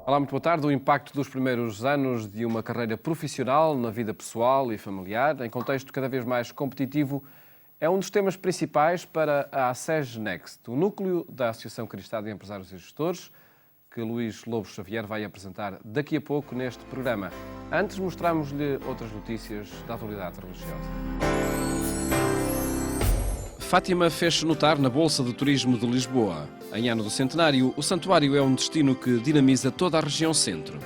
Olá, muito boa tarde. O impacto dos primeiros anos de uma carreira profissional na vida pessoal e familiar, em contexto cada vez mais competitivo, é um dos temas principais para a ASEG Next, o núcleo da Associação Cristã de Empresários e Gestores, que Luís Lobo Xavier vai apresentar daqui a pouco neste programa. Antes, mostramos-lhe outras notícias da atualidade religiosa. Fátima fez-se notar na Bolsa de Turismo de Lisboa. Em ano do centenário, o santuário é um destino que dinamiza toda a região centro.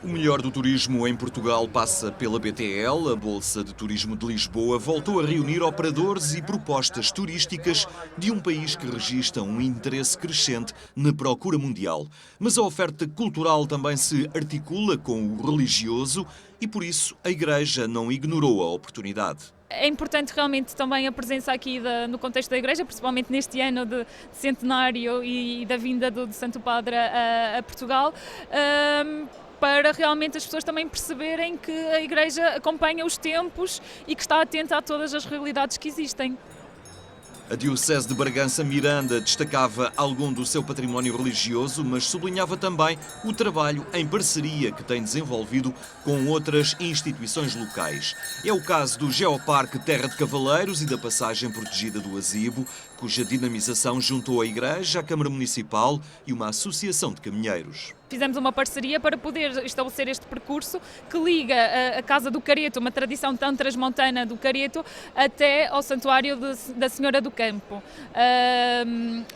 O melhor do turismo em Portugal passa pela BTL. A Bolsa de Turismo de Lisboa voltou a reunir operadores e propostas turísticas de um país que registra um interesse crescente na procura mundial. Mas a oferta cultural também se articula com o religioso e, por isso, a Igreja não ignorou a oportunidade. É importante realmente também a presença aqui no contexto da Igreja, principalmente neste ano de centenário e da vinda do Santo Padre a Portugal, para realmente as pessoas também perceberem que a Igreja acompanha os tempos e que está atenta a todas as realidades que existem. A Diocese de Bragança Miranda destacava algum do seu património religioso, mas sublinhava também o trabalho em parceria que tem desenvolvido com outras instituições locais. É o caso do Geoparque Terra de Cavaleiros e da Passagem Protegida do Azibo, cuja dinamização juntou a Igreja, a Câmara Municipal e uma associação de caminheiros. Fizemos uma parceria para poder estabelecer este percurso que liga a Casa do Careto, uma tradição tão transmontana do Careto, até ao Santuário da Senhora do Campo.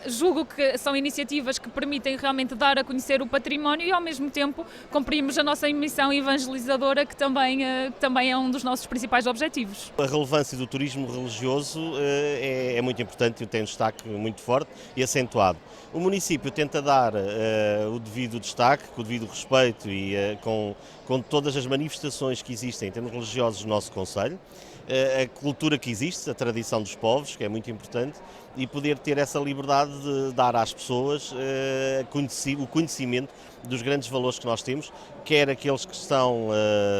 Julgo que são iniciativas que permitem realmente dar a conhecer o património e, ao mesmo tempo, cumprimos a nossa missão evangelizadora, que também é um dos nossos principais objetivos. A relevância do turismo religioso é muito importante e tem um destaque muito forte e acentuado. O município tenta dar o devido destaque, com o devido respeito e com todas as manifestações que existem em termos religiosos no nosso concelho, a cultura que existe, a tradição dos povos, que é muito importante, e poder ter essa liberdade de dar às pessoas o conhecimento dos grandes valores que nós temos, quer aqueles que estão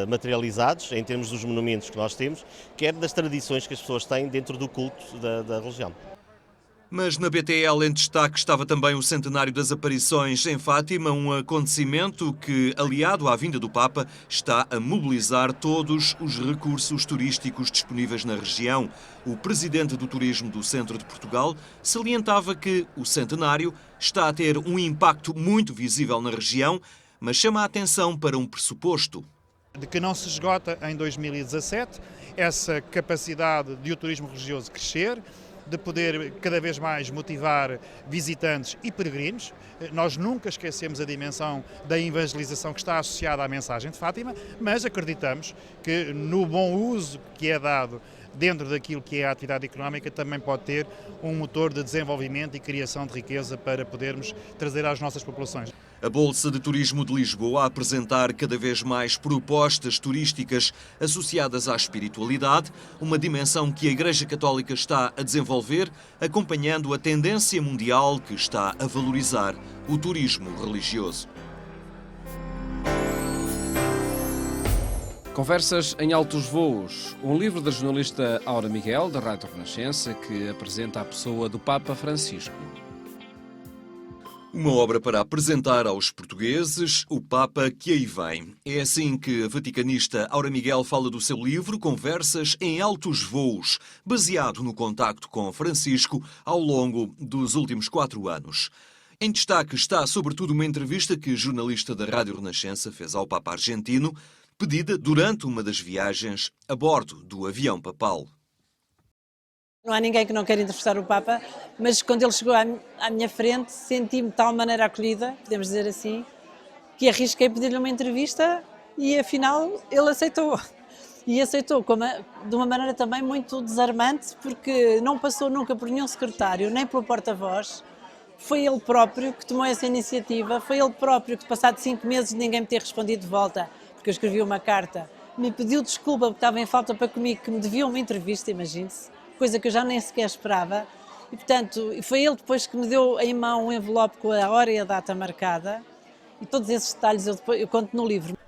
materializados em termos dos monumentos que nós temos, quer das tradições que as pessoas têm dentro do culto da religião. Mas na BTL em destaque estava também o centenário das aparições em Fátima, um acontecimento que, aliado à vinda do Papa, está a mobilizar todos os recursos turísticos disponíveis na região. O presidente do Turismo do Centro de Portugal salientava que o centenário está a ter um impacto muito visível na região, mas chama a atenção para um pressuposto. De que não se esgota em 2017 essa capacidade de o turismo religioso crescer, de poder cada vez mais motivar visitantes e peregrinos. Nós nunca esquecemos a dimensão da evangelização que está associada à mensagem de Fátima, mas acreditamos que no bom uso que é dado dentro daquilo que é a atividade económica também pode ter um motor de desenvolvimento e criação de riqueza para podermos trazer às nossas populações. A Bolsa de Turismo de Lisboa a apresentar cada vez mais propostas turísticas associadas à espiritualidade, uma dimensão que a Igreja Católica está a desenvolver, acompanhando a tendência mundial que está a valorizar o turismo religioso. Conversas em altos voos, um livro da jornalista Aura Miguel, da Rádio Renascença, que apresenta a pessoa do Papa Francisco. Uma obra para apresentar aos portugueses o Papa que aí vem. É assim que a vaticanista Aura Miguel fala do seu livro Conversas em Altos Voos, baseado no contacto com Francisco ao longo dos últimos 4 anos. Em destaque está, sobretudo, uma entrevista que a jornalista da Rádio Renascença fez ao Papa argentino, pedida durante uma das viagens a bordo do avião papal. Não há ninguém que não queira entrevistar o Papa, mas quando ele chegou à minha frente, senti-me de tal maneira acolhida, podemos dizer assim, que arrisquei pedir-lhe uma entrevista e afinal ele aceitou. E aceitou de uma maneira também muito desarmante, porque não passou nunca por nenhum secretário, nem pelo porta-voz. Foi ele próprio que tomou essa iniciativa, foi ele próprio que, passado 5 meses de ninguém me ter respondido de volta, porque eu escrevi uma carta, me pediu desculpa porque estava em falta para comigo, que me devia uma entrevista, imagine-se. Coisa que eu já nem sequer esperava, e portanto foi ele depois que me deu em mão um envelope com a hora e a data marcada, e todos esses detalhes eu conto no livro.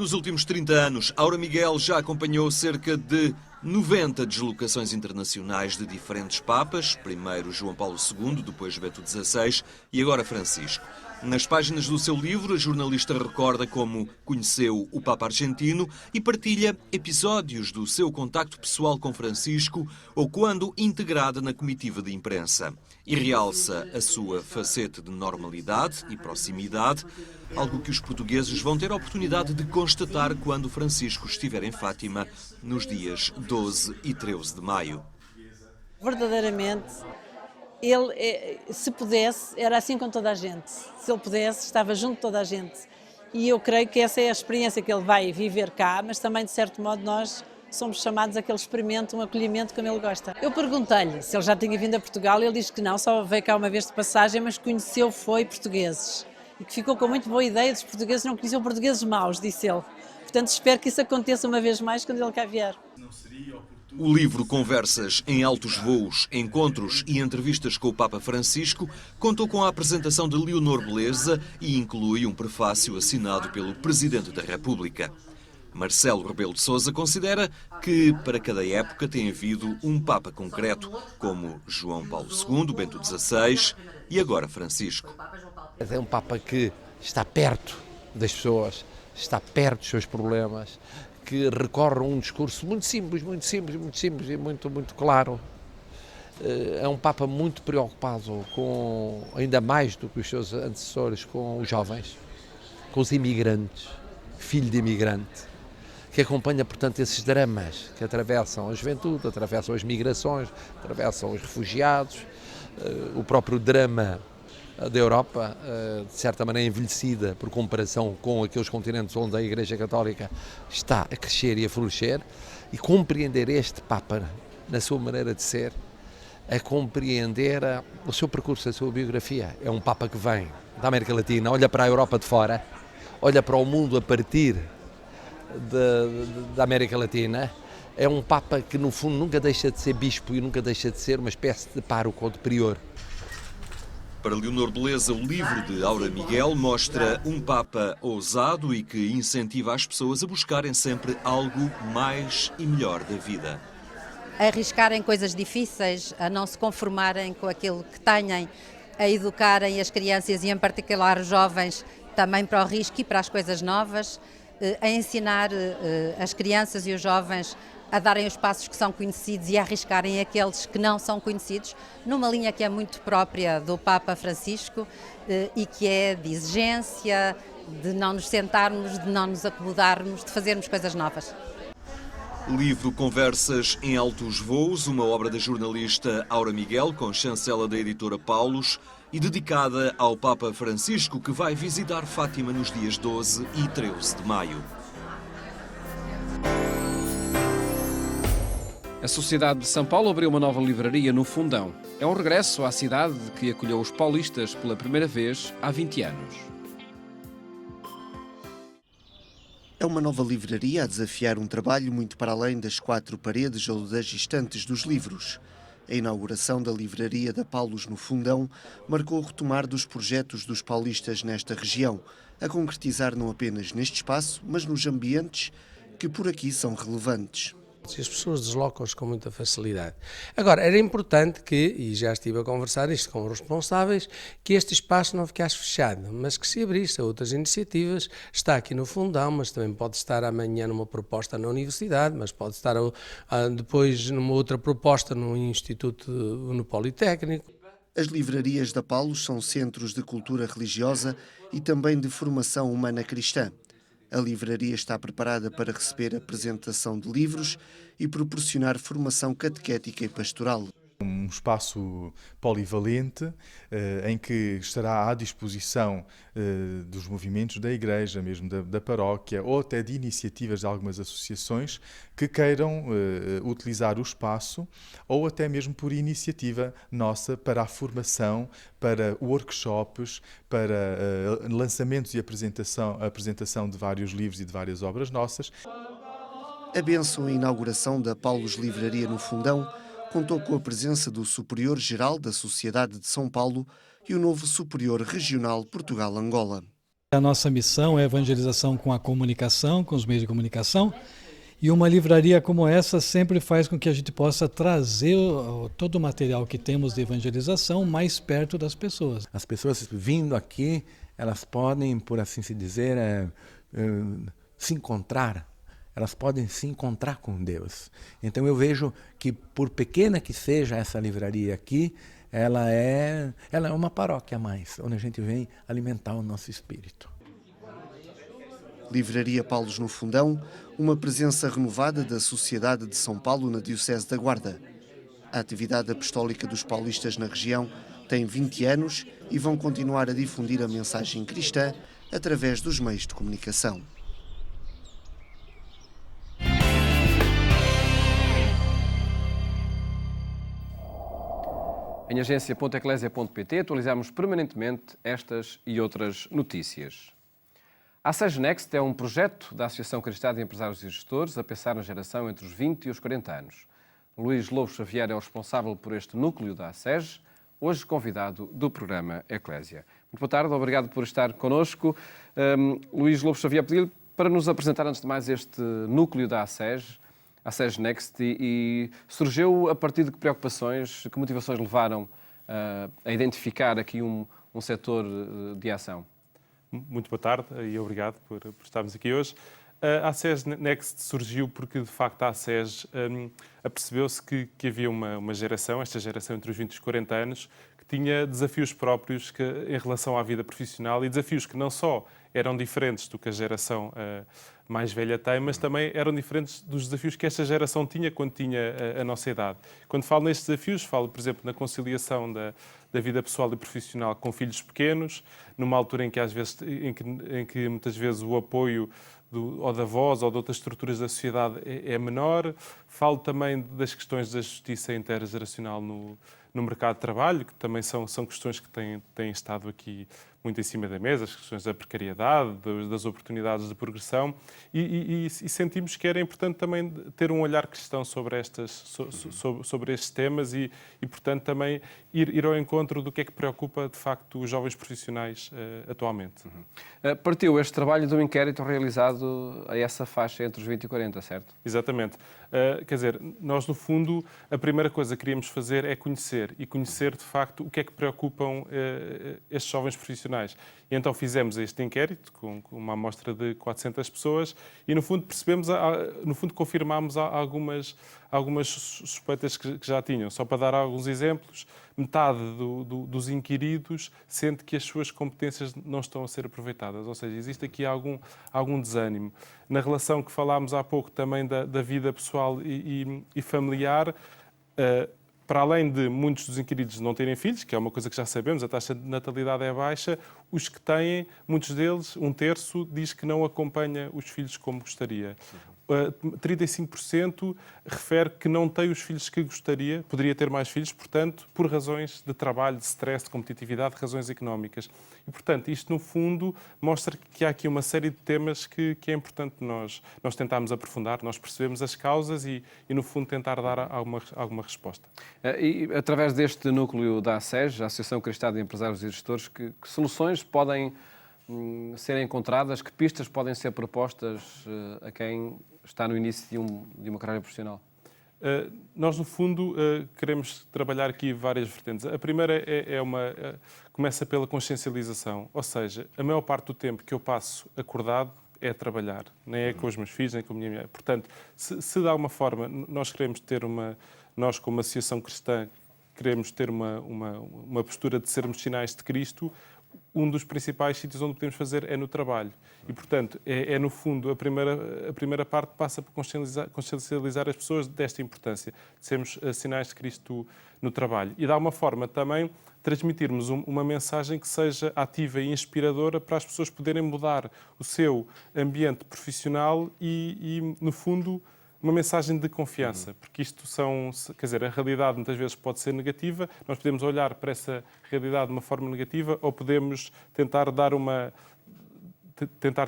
Nos últimos 30 anos, Aura Miguel já acompanhou cerca de 90 deslocações internacionais de diferentes papas, primeiro João Paulo II, depois Bento XVI e agora Francisco. Nas páginas do seu livro, a jornalista recorda como conheceu o Papa argentino e partilha episódios do seu contacto pessoal com Francisco ou quando integrada na comitiva de imprensa. E realça a sua faceta de normalidade e proximidade, algo que os portugueses vão ter a oportunidade de constatar quando Francisco estiver em Fátima nos dias 12 e 13 de maio. Verdadeiramente, ele, se pudesse, era assim com toda a gente. Se ele pudesse, estava junto de toda a gente. E eu creio que essa é a experiência que ele vai viver cá, mas também, de certo modo, nós somos chamados a que ele experimente um acolhimento como ele gosta. Eu perguntei-lhe se ele já tinha vindo a Portugal, ele disse que não, só veio cá uma vez de passagem, mas conheceu, foi portugueses. E que ficou com muito boa ideia dos portugueses, não conheciam portugueses maus, disse ele. Portanto, espero que isso aconteça uma vez mais quando ele cá vier. O livro Conversas em Altos Voos, Encontros e Entrevistas com o Papa Francisco contou com a apresentação de Leonor Beleza e inclui um prefácio assinado pelo Presidente da República. Marcelo Rebelo de Sousa considera que para cada época tem havido um Papa concreto, como João Paulo II, Bento XVI e agora Francisco. É um Papa que está perto das pessoas, está perto dos seus problemas, que recorre a um discurso muito simples e muito claro. É um Papa muito preocupado com, ainda mais do que os seus antecessores, com os jovens, com os imigrantes, filho de imigrante, que acompanha, portanto, esses dramas que atravessam a juventude, atravessam as migrações, atravessam os refugiados, o próprio drama da Europa, de certa maneira envelhecida por comparação com aqueles continentes onde a Igreja Católica está a crescer e a florescer, e compreender este Papa na sua maneira de ser, a compreender o seu percurso, a sua biografia. É um Papa que vem da América Latina, olha para a Europa de fora, olha para o mundo a partir da América Latina. É um Papa que, no fundo, nunca deixa de ser bispo e nunca deixa de ser uma espécie de pároco ou de prior. Para Leonor Beleza, o livro de Aura Miguel mostra um Papa ousado e que incentiva as pessoas a buscarem sempre algo mais e melhor da vida. A arriscarem coisas difíceis, a não se conformarem com aquilo que têm, a educarem as crianças e, em particular, os jovens também para o risco e para as coisas novas, a ensinar as crianças e os jovens a darem os passos que são conhecidos e a arriscarem aqueles que não são conhecidos, numa linha que é muito própria do Papa Francisco e que é de exigência, de não nos sentarmos, de não nos acomodarmos, de fazermos coisas novas. Livro Conversas em Altos Voos, uma obra da jornalista Aura Miguel, com chancela da editora Paulus e dedicada ao Papa Francisco, que vai visitar Fátima nos dias 12 e 13 de maio. A Sociedade de São Paulo abriu uma nova livraria no Fundão. É um regresso à cidade que acolheu os paulistas pela primeira vez há 20 anos. É uma nova livraria a desafiar um trabalho muito para além das quatro paredes ou das estantes dos livros. A inauguração da livraria da Paulus no Fundão marcou o retomar dos projetos dos paulistas nesta região, a concretizar não apenas neste espaço, mas nos ambientes que por aqui são relevantes. As pessoas deslocam-se com muita facilidade. Agora, era importante que, e já estive a conversar isto com os responsáveis, que este espaço não ficasse fechado, mas que se abrisse a outras iniciativas. Está aqui no Fundão, mas também pode estar amanhã numa proposta na Universidade, mas pode estar depois numa outra proposta no Instituto, no Politécnico. As livrarias da Paulus são centros de cultura religiosa e também de formação humana cristã. A livraria está preparada para receber a apresentação de livros e proporcionar formação catequética e pastoral. Um espaço polivalente em que estará à disposição dos movimentos da Igreja, mesmo da paróquia, ou até de iniciativas de algumas associações que queiram utilizar o espaço, ou até mesmo por iniciativa nossa para a formação, para workshops, para lançamentos e apresentação de vários livros e de várias obras nossas. A bênção e inauguração da Paulus Livraria no Fundão contou com a presença do Superior-Geral da Sociedade de São Paulo e o novo Superior Regional Portugal-Angola. A nossa missão é a evangelização com a comunicação, com os meios de comunicação, e uma livraria como essa sempre faz com que a gente possa trazer todo o material que temos de evangelização mais perto das pessoas. As pessoas vindo aqui, elas podem, por assim se dizer, se encontrar, elas podem se encontrar com Deus. Então eu vejo que, por pequena que seja essa livraria aqui, ela é uma paróquia a mais, onde a gente vem alimentar o nosso espírito. Livraria Paulos no Fundão, uma presença renovada da Sociedade de São Paulo na Diocese da Guarda. A atividade apostólica dos paulistas na região tem 20 anos e vão continuar a difundir a mensagem cristã através dos meios de comunicação. Em agência.eclesia.pt atualizamos permanentemente estas e outras notícias. A SES Next é um projeto da Associação Cristã de Empresários e Gestores a pensar na geração entre os 20 e os 40 anos. Luís Lobo Xavier é o responsável por este núcleo da SES, hoje convidado do programa Eclésia. Muito boa tarde, obrigado por estar connosco. Luís Lobo Xavier, pedi-lhe para nos apresentar antes de mais este núcleo da SES Next, e surgiu a partir de que preocupações, que motivações levaram a identificar aqui um setor de ação? Muito boa tarde e obrigado por estarmos aqui hoje. A SES Next surgiu porque, de facto, a SES apercebeu-se que havia uma geração, esta geração entre os 20 e os 40 anos, que tinha desafios próprios em relação à vida profissional, e desafios que não só eram diferentes do que a geração mais velha tem, mas também eram diferentes dos desafios que esta geração tinha quando tinha a nossa idade. Quando falo nestes desafios, falo, por exemplo, na conciliação da vida pessoal e profissional com filhos pequenos, numa altura em que, às vezes, em que muitas vezes o apoio ou da voz ou de outras estruturas da sociedade é menor. Falo também das questões da justiça intergeracional no mercado de trabalho, que também são questões que têm estado aqui muito em cima da mesa, as questões da precariedade, das oportunidades de progressão, e sentimos que era importante também ter um olhar cristão sobre estes temas e, portanto, também ir ao encontro do que é que preocupa, de facto, os jovens profissionais atualmente. Partiu este trabalho de um inquérito realizado a essa faixa entre os 20 e 40, certo? Exatamente. Quer dizer, nós, no fundo, a primeira coisa que queríamos fazer é conhecer, de facto, o que é que preocupam estes jovens profissionais. E então fizemos este inquérito com uma amostra de 400 pessoas e, no fundo, confirmámos algumas suspeitas que já tinham. Só para dar alguns exemplos, metade dos inquiridos sente que as suas competências não estão a ser aproveitadas, ou seja, existe aqui algum desânimo. Na relação que falámos há pouco também da vida pessoal e familiar, para além de muitos dos inquiridos não terem filhos, que é uma coisa que já sabemos, a taxa de natalidade é baixa, os que têm, muitos deles, 1/3, diz que não acompanha os filhos como gostaria. 35% refere que não tem os filhos que gostaria, poderia ter mais filhos, portanto, por razões de trabalho, de stress, de competitividade, razões económicas. E, portanto, isto, no fundo, mostra que há aqui uma série de temas que é importante nós tentarmos aprofundar, nós percebemos as causas e, no fundo, tentar dar alguma resposta. E, através deste núcleo da ASES, a Associação Cristã de Empresários e Gestores, que soluções podem ser encontradas, que pistas podem ser propostas a quem está no início de uma carreira profissional? Nós, no fundo, queremos trabalhar aqui várias vertentes. A primeira começa pela consciencialização, ou seja, a maior parte do tempo que eu passo acordado é a trabalhar, nem é com os meus filhos, nem com a minha mulher. Portanto, se de alguma forma nós queremos ter nós como associação cristã, queremos ter uma postura de sermos sinais de Cristo, um dos principais sítios onde podemos fazer é no trabalho. E, portanto, no fundo, a primeira parte passa por consciencializar as pessoas desta importância, de sermos sinais de Cristo no trabalho. E, de alguma forma, também transmitirmos uma mensagem que seja ativa e inspiradora para as pessoas poderem mudar o seu ambiente profissional e no fundo, uma mensagem de confiança, porque isto quer dizer, a realidade muitas vezes pode ser negativa, nós podemos olhar para essa realidade de uma forma negativa ou podemos tentar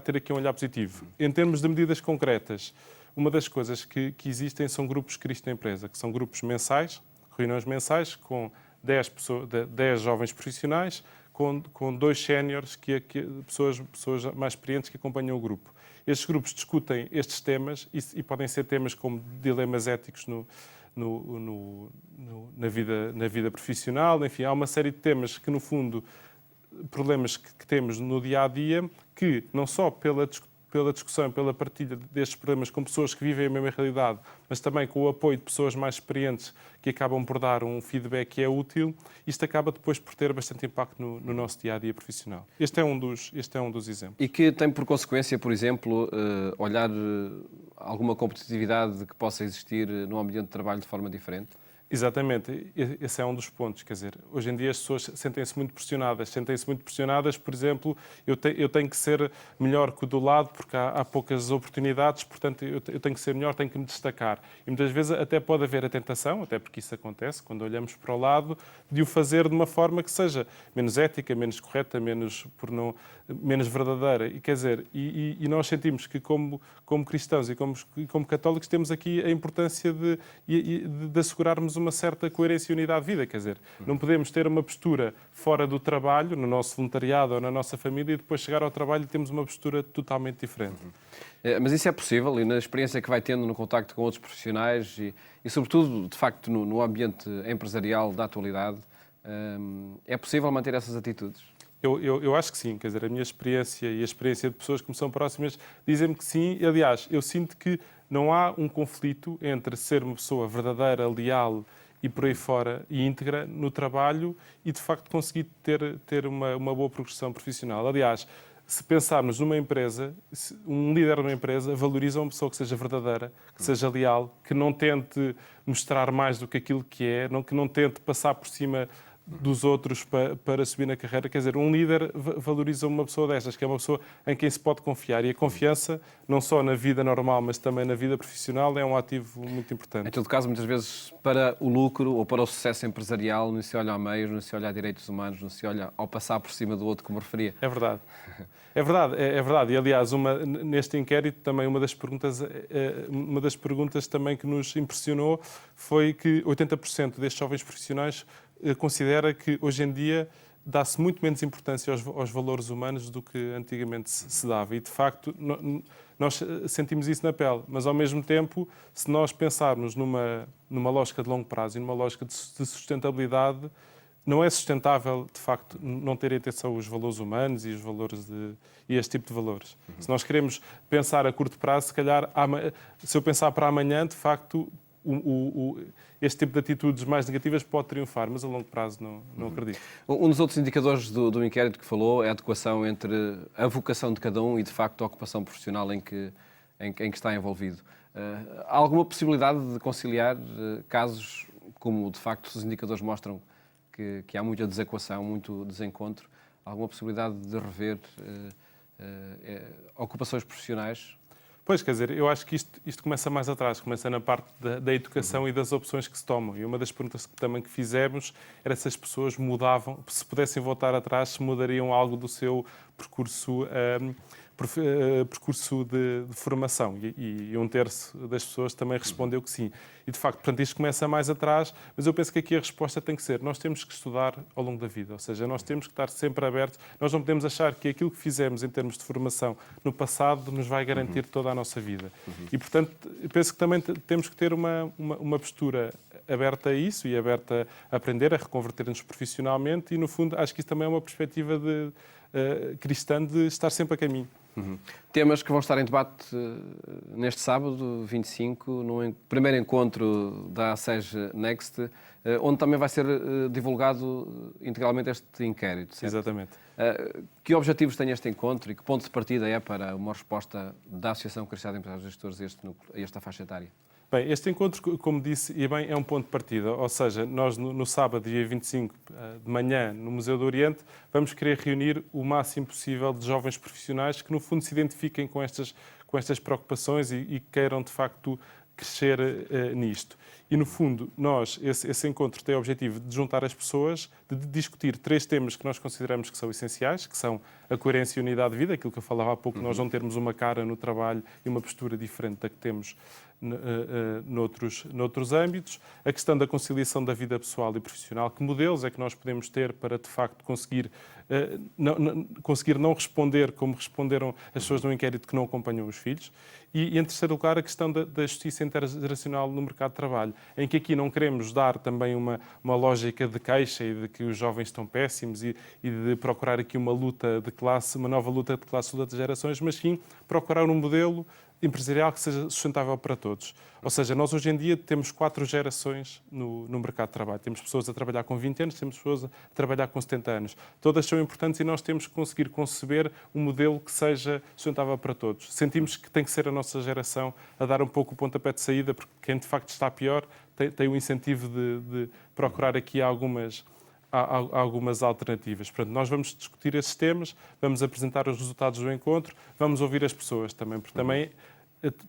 ter aqui um olhar positivo. Em termos de medidas concretas, uma das coisas que existem são grupos Cristo na Empresa, que são grupos mensais, reuniões mensais com 10 jovens profissionais, com 2 séniores, pessoas mais experientes que acompanham o grupo. Estes grupos discutem estes temas e podem ser temas como dilemas éticos na vida profissional, enfim, há uma série de temas que, no fundo, problemas que temos no dia-a-dia, que não só pela discussão e pela partilha destes problemas com pessoas que vivem a mesma realidade, mas também com o apoio de pessoas mais experientes que acabam por dar um feedback que é útil, isto acaba depois por ter bastante impacto no nosso dia-a-dia profissional. Este é um dos exemplos. E que tem por consequência, por exemplo, olhar alguma competitividade que possa existir no ambiente de trabalho de forma diferente? Exatamente, esse é um dos pontos. Quer dizer, hoje em dia as pessoas sentem-se muito pressionadas, por exemplo, eu tenho que ser melhor que o do lado porque há poucas oportunidades, portanto eu tenho que ser melhor, tenho que me destacar. E muitas vezes até pode haver a tentação, até porque isso acontece, quando olhamos para o lado, de o fazer de uma forma que seja menos ética, menos correta, menos verdadeira. E quer dizer, e nós sentimos que como cristãos e como católicos temos aqui a importância de assegurarmos uma certa coerência e unidade de vida, quer dizer, não podemos ter uma postura fora do trabalho, no nosso voluntariado ou na nossa família, e depois chegar ao trabalho e temos uma postura totalmente diferente. Mas isso é possível, e na experiência que vai tendo no contacto com outros profissionais e sobretudo, de facto, no ambiente empresarial da atualidade, é possível manter essas atitudes? Eu acho que sim, quer dizer, a minha experiência e a experiência de pessoas que me são próximas dizem-me que sim. Aliás, eu sinto que não há um conflito entre ser uma pessoa verdadeira, leal e por aí fora, e íntegra no trabalho e, de facto, conseguir ter uma boa progressão profissional. Aliás, se pensarmos numa empresa, um líder de uma empresa valoriza uma pessoa que seja verdadeira, que seja leal, que não tente mostrar mais do que aquilo que é, que não tente passar por cima dos outros para subir na carreira. Quer dizer, um líder valoriza uma pessoa destas, que é uma pessoa em quem se pode confiar. E a confiança, não só na vida normal, mas também na vida profissional, é um ativo muito importante. Em todo caso, muitas vezes, para o lucro ou para o sucesso empresarial, não se olha a meios, não se olha a direitos humanos, não se olha ao passar por cima do outro, como referia. É verdade. É verdade. E, aliás, neste inquérito, também uma das perguntas também que nos impressionou foi que 80% destes jovens profissionais considera que hoje em dia dá-se muito menos importância aos valores humanos do que antigamente se dava. E, de facto, nós sentimos isso na pele. Mas, ao mesmo tempo, se nós pensarmos numa lógica de longo prazo e numa lógica de sustentabilidade, não é sustentável, de facto, não ter atenção aos valores humanos e este tipo de valores. Se nós queremos pensar a curto prazo, se calhar, se eu pensar para amanhã, de facto, este tipo de atitudes mais negativas pode triunfar, mas a longo prazo não acredito. Um dos outros indicadores do inquérito que falou é a adequação entre a vocação de cada um e, de facto, a ocupação profissional em que está envolvido. Há alguma possibilidade de conciliar casos como, de facto, os indicadores mostram que há muita desadequação, muito desencontro? Há alguma possibilidade de rever ocupações profissionais? Pois, quer dizer, eu acho que isto começa mais atrás, começa na parte da educação e das opções que se tomam. E uma das perguntas também que fizemos era se as pessoas mudavam, se pudessem voltar atrás, se mudariam algo do seu percurso de formação. E 1/3 das pessoas também respondeu que sim. E, de facto, portanto, isto começa mais atrás, mas eu penso que aqui a resposta tem que ser: nós temos que estudar ao longo da vida, ou seja, nós temos que estar sempre abertos, nós não podemos achar que aquilo que fizemos em termos de formação no passado nos vai garantir toda a nossa vida. E, portanto, eu penso que também temos que ter uma postura aberta a isso e aberta a aprender, a reconverter-nos profissionalmente e, no fundo, acho que isso também é uma perspectiva cristã de estar sempre a caminho. Temas que vão estar em debate neste sábado, 25, no primeiro encontro da ASES Next, onde também vai ser divulgado integralmente este inquérito, certo? Exatamente. Que objetivos tem este encontro e que ponto de partida é para uma resposta da Associação Cristã de Empresários e Gestores a esta faixa etária? Bem, este encontro, como disse, e bem, é um ponto de partida. Ou seja, nós no sábado, dia 25 de manhã, no Museu do Oriente, vamos querer reunir o máximo possível de jovens profissionais que, no fundo, se identifiquem com estas preocupações e queiram, de facto, crescer nisto. E, no fundo, esse encontro tem o objetivo de juntar as pessoas, de discutir 3 temas que nós consideramos que são essenciais, que são a coerência e unidade de vida, aquilo que eu falava há pouco, nós não termos uma cara no trabalho e uma postura diferente da que temos noutros âmbitos, a questão da conciliação da vida pessoal e profissional, que modelos é que nós podemos ter para, de facto, conseguir não responder como responderam as pessoas no inquérito que não acompanham os filhos, e em terceiro lugar, a questão da justiça intergeracional no mercado de trabalho, em que aqui não queremos dar também uma lógica de queixa e de que os jovens estão péssimos e de procurar aqui uma luta de classe, uma nova luta de classe de gerações, mas sim procurar um modelo empresarial que seja sustentável para todos. Ou seja, nós hoje em dia temos 4 gerações no mercado de trabalho. Temos pessoas a trabalhar com 20 anos, temos pessoas a trabalhar com 70 anos. Todas são importantes e nós temos que conseguir conceber um modelo que seja sustentável para todos. Sentimos que tem que ser a nossa geração a dar um pouco o pontapé de saída, porque quem de facto está pior tem o incentivo de procurar aqui algumas alternativas. Portanto, nós vamos discutir esses temas, vamos apresentar os resultados do encontro, vamos ouvir as pessoas também, porque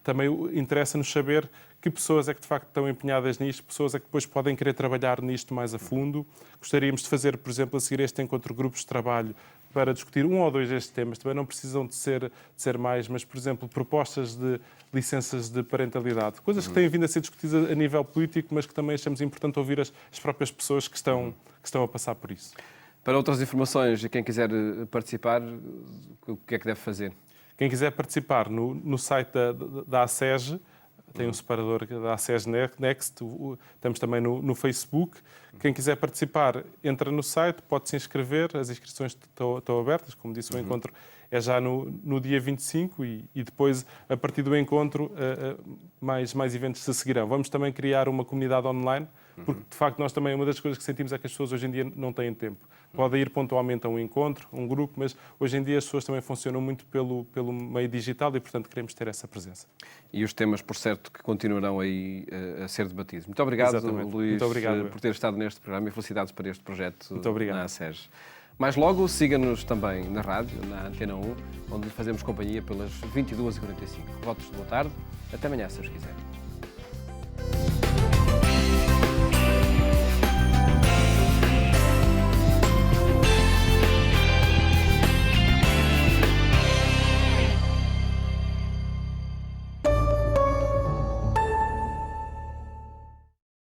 também interessa-nos saber que pessoas é que de facto estão empenhadas nisto, pessoas é que depois podem querer trabalhar nisto mais a fundo. Gostaríamos de fazer, por exemplo, a seguir este encontro, grupos de trabalho para discutir 1 ou 2 destes temas. Também não precisam de ser mais, mas, por exemplo, propostas de licenças de parentalidade. Coisas que têm vindo a ser discutidas a nível político, mas que também achamos importante ouvir as próprias pessoas que estão a passar por isso. Para outras informações e quem quiser participar, o que é que deve fazer? Quem quiser participar no site da ACEG, tem um separador da ACEG Next, estamos também no Facebook. Quem quiser participar, entra no site, pode se inscrever, as inscrições estão abertas, como disse, o encontro é já no dia 25 e depois, a partir do encontro, mais eventos se seguirão. Vamos também criar uma comunidade online, porque de facto nós também, uma das coisas que sentimos é que as pessoas hoje em dia não têm tempo. Podem ir pontualmente a um encontro, um grupo, mas hoje em dia as pessoas também funcionam muito pelo meio digital e, portanto, queremos ter essa presença. E os temas, por certo, que continuarão aí a ser debatidos. Muito obrigado, Luís, muito obrigado, por ter estado neste programa e felicidades para este projeto na ACEG. Mais logo, siga-nos também na rádio, na Antena 1, onde fazemos companhia pelas 22h45. Votos de boa tarde. Até amanhã, se os quiser.